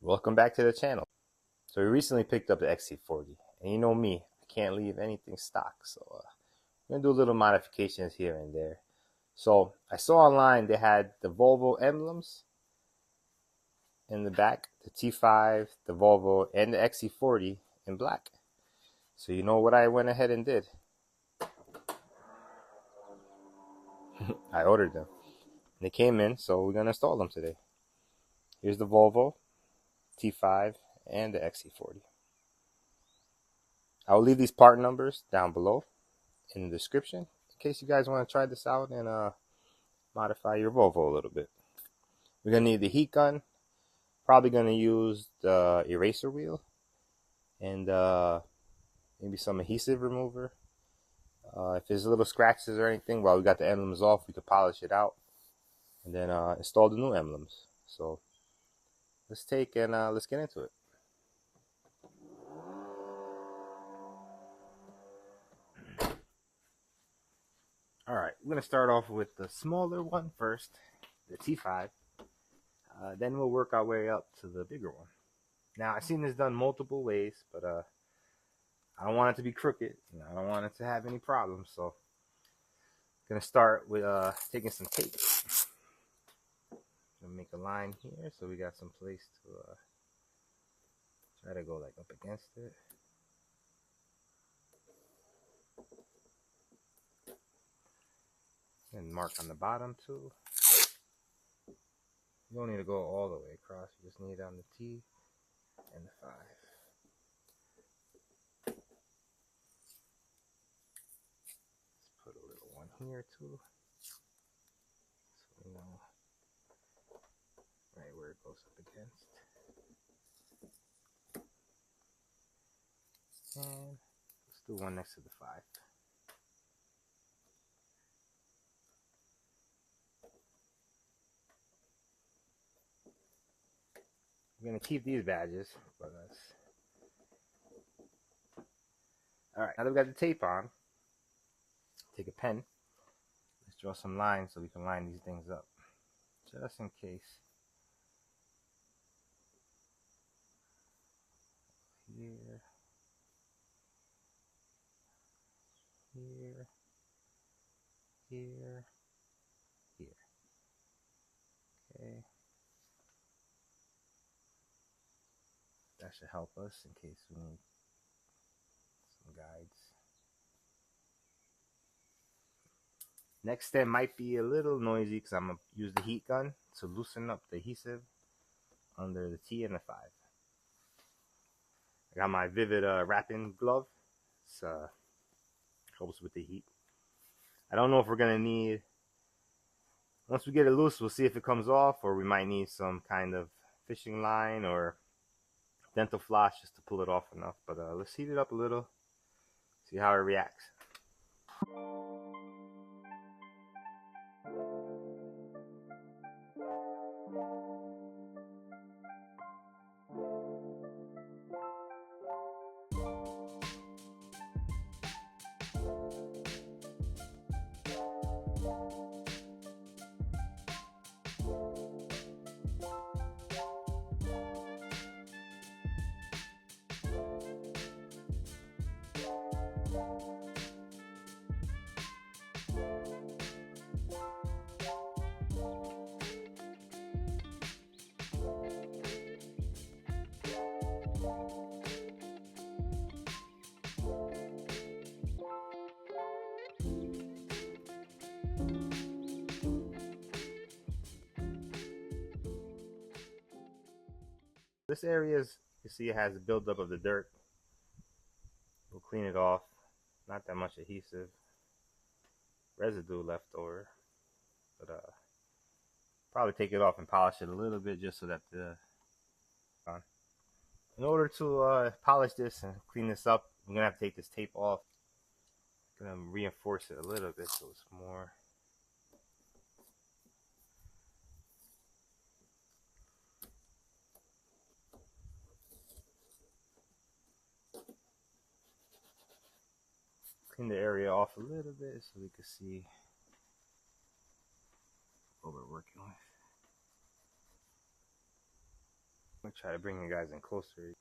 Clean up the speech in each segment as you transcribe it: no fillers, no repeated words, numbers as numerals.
Welcome back to the channel. So we recently picked up the Xc40, and you know me, I can't leave anything stock, so I'm gonna do a little modifications here and there. So I saw online they had the Volvo emblems in the back, the T5, the Volvo, and the Xc40 in black. So you know what I went ahead and did? I ordered them. They came in, so we're gonna install them today. Here's the Volvo T5 and the Xc40. I'll leave these part numbers down below in the description in case you guys want to try this out and modify your Volvo a little bit. We're going to need the heat gun, probably going to use the eraser wheel, and maybe some adhesive remover. If there's little scratches or anything while we got the emblems off, we could polish it out and then install the new emblems. So let's take and let's get into it. Alright, we're going to start off with the smaller one first, the T5. Then we'll work our way up to the bigger one. Now, I've seen this done multiple ways, but I don't want it to be crooked. I don't want it to have any problems. So I'm going to start with taking some tape. I'm going to make a line here so we got some place to try to go like up against it. And mark on the bottom too. You don't need to go all the way across. You just need on the T and the 5. Let's put a little one here too, so we know right where it goes up against. And let's do one next to the 5. We're going to keep these badges, but alright, now that we got the tape on, take a pen. Let's draw some lines so we can line these things up, just in case. Here, here, here, here. Okay. That should help us in case we need some guides. Next step might be a little noisy because I'm going to use the heat gun to loosen up the adhesive under the T and the 5. I got my Vivid wrapping glove. It's helps with the heat. I don't know if we're going to need, once we get it loose, we'll see if it comes off, or we might need some kind of fishing line or dental floss just to pull it off enough. But let's heat it up a little, see how it reacts. This area is, you see, it has a buildup of the dirt. We'll clean it off. Not that much adhesive residue left over, but probably take it off and polish it a little bit just so that the in order to polish this and clean this up, I'm gonna have to take this tape off. I'm gonna reinforce it a little bit so it's more. Clean the area off a little bit so we can see what we're working with. I'm gonna try to bring you guys in closer.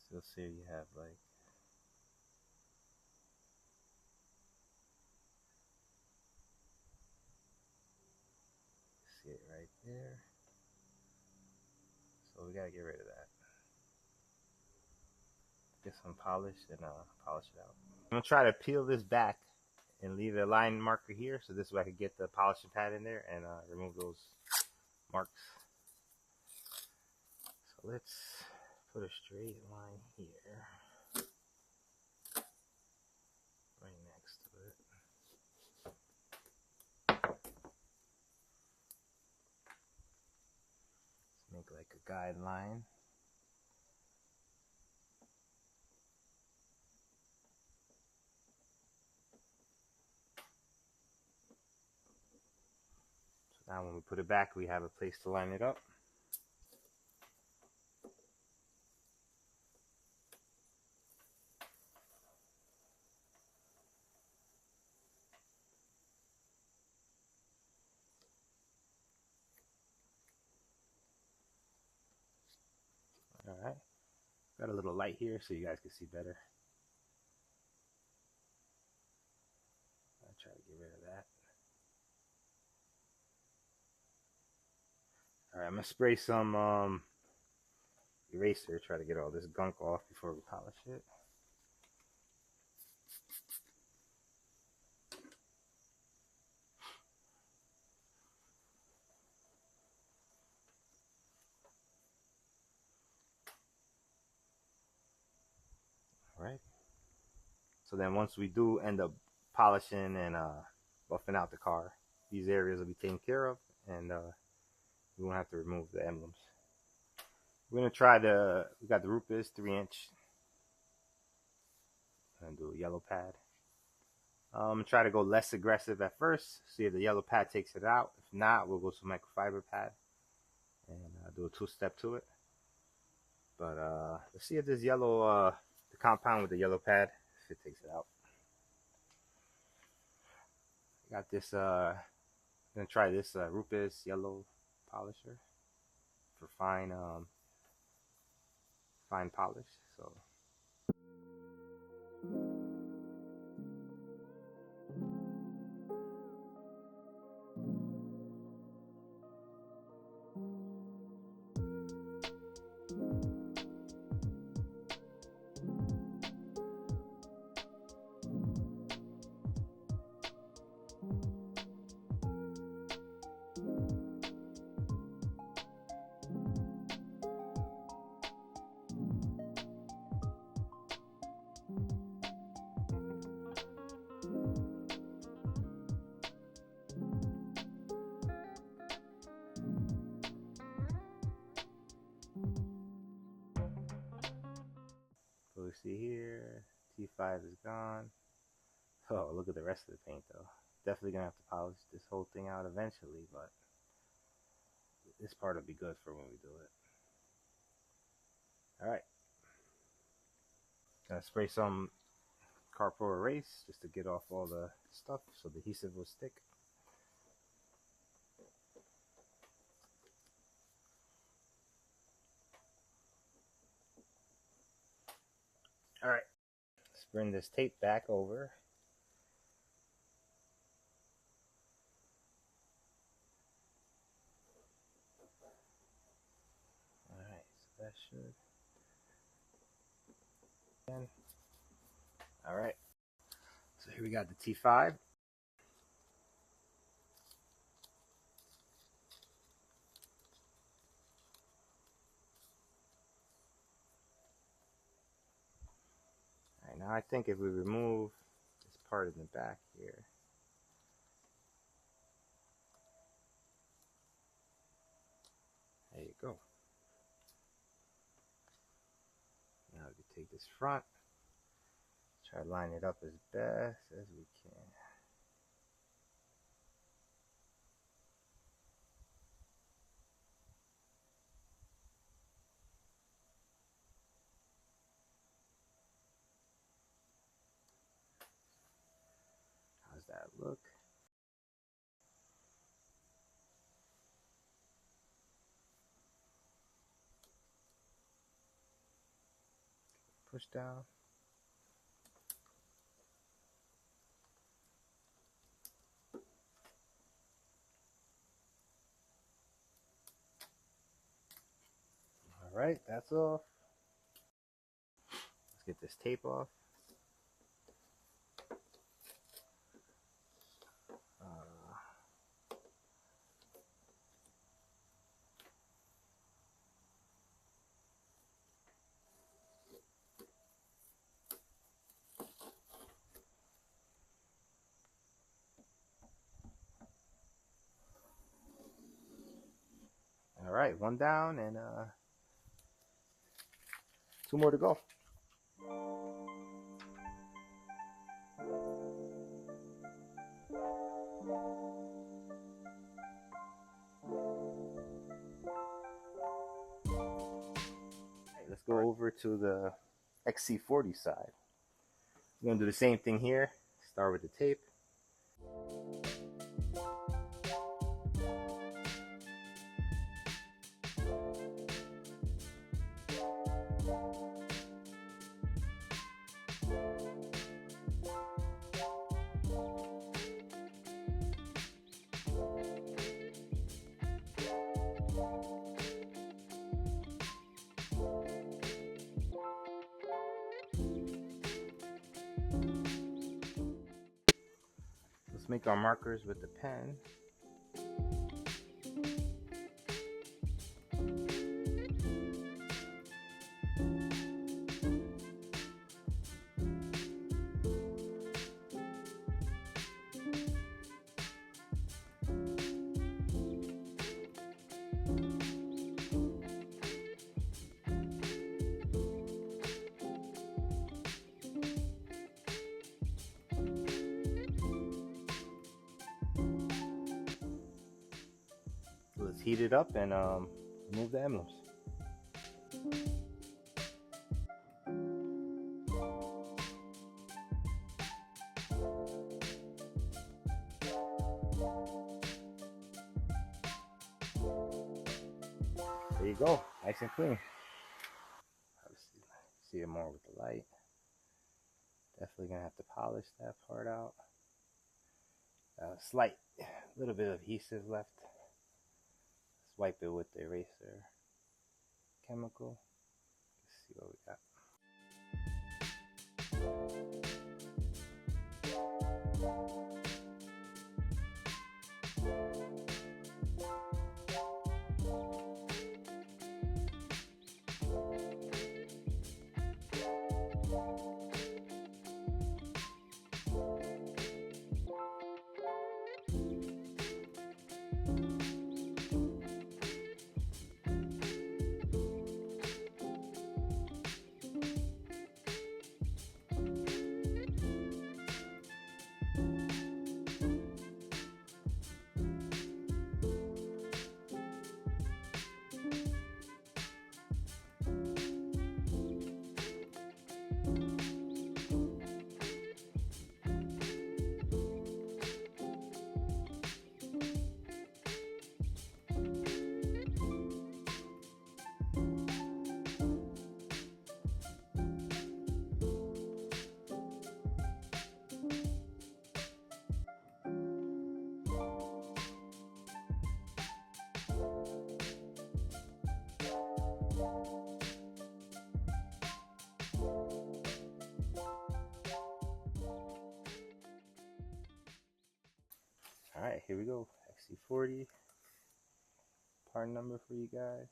Still see you have like see it right there. So we gotta get rid of that. Get some polish and polish it out. I'm gonna try to peel this back and leave a line marker here, so this way I can get the polishing pad in there and remove those marks. So let's put a straight line here, right next to it. Let's make like a guideline. Now when we put it back, we have a place to line it up. Alright, got a little light here so you guys can see better. I'll try to get rid of that. Alright, I'm going to spray some eraser, try to get all this gunk off before we polish it. Alright. So then once we do end up polishing and buffing out the car, these areas will be taken care of, and we won't have to remove the emblems. We're going to try we got the Rupes 3-inch. I'm going to do a yellow pad. Try to go less aggressive at first, see if the yellow pad takes it out. If not, we'll go to microfiber pad and do a 2-step to it. But let's see if this yellow, the compound with the yellow pad, if it takes it out. Got this, I'm going to try this Rupes yellow polisher for fine polish. So we see here, T5 is gone. Oh, look at the rest of the paint though. Definitely gonna have to polish this whole thing out eventually, but this part will be good for when we do it. Alright. Gonna spray some Carpro Erase just to get off all the stuff so the adhesive will stick. Alright, let's bring this tape back over. Alright, so that should. Alright, so here we got the T5. Alright, now I think if we remove this part in the back here, there you go. Now we can take this front, try to line it up as best as we can. look. Push down. All right, that's off. Let's get this tape off. All right, one down and 2 more to go. Let's go over to the Xc40 side. We're going to do the same thing here. Start with the tape. Let's make our markers with the pen. Let's heat it up and remove the emblems. There you go, nice and clean. See it more with the light. Definitely gonna have to polish that part out. Slight little bit of adhesive left. Let's wipe it with the eraser chemical. Let's see what we got. All right, here we go. Xc40 part number for you guys.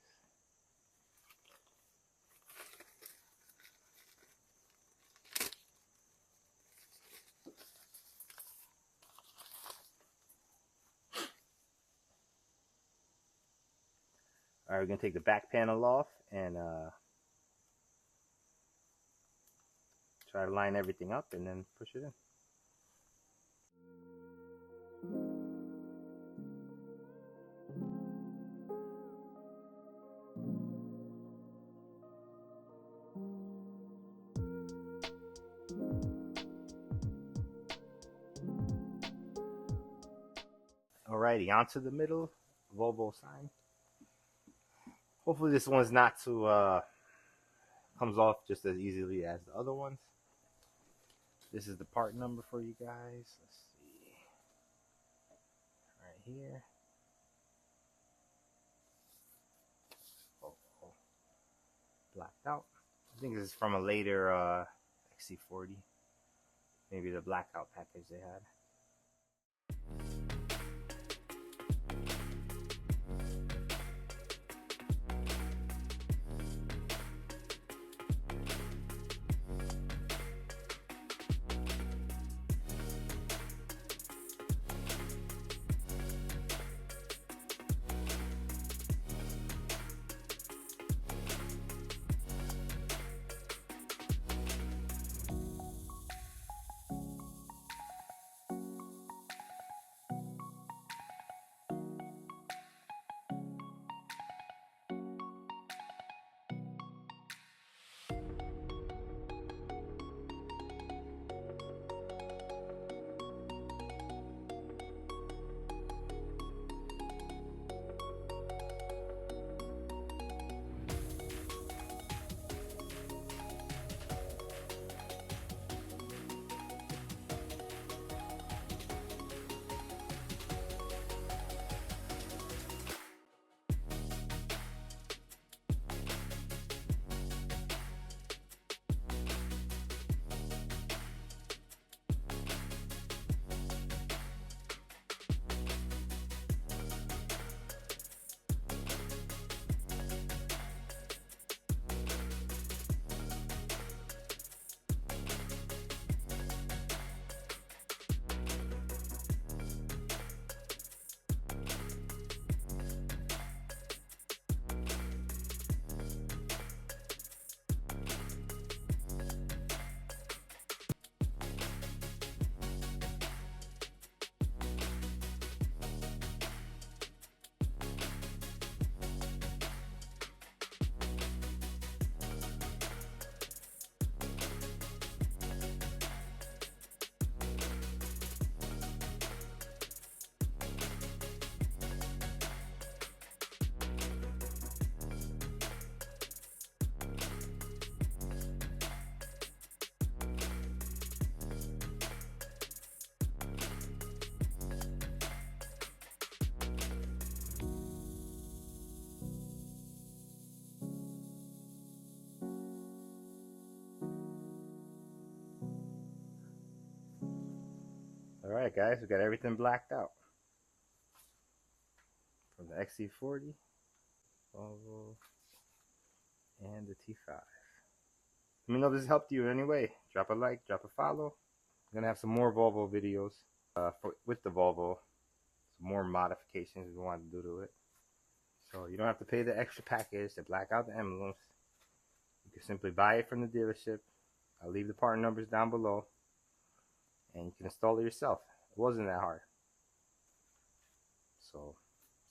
All right, we're gonna take the back panel off and try to line everything up and then push it in. Alrighty, onto the middle Volvo sign. Hopefully this one's not too comes off just as easily as the other ones. This is the part number for you guys. Let's see. Right here. Oh, blacked out. I think this is from a later Xc40. Maybe the blackout package they had. Alright guys, we got everything blacked out. From the Xc40, Volvo, and the T5. Let me know if this helped you in any way. Drop a like, drop a follow. I'm going to have some more Volvo videos with the Volvo. Some more modifications we want to do to it. So you don't have to pay the extra package to black out the emblems. You can simply buy it from the dealership. I'll leave the part numbers down below. And you can install it yourself. It wasn't that hard. So,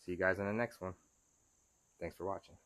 see you guys in the next one. Thanks for watching.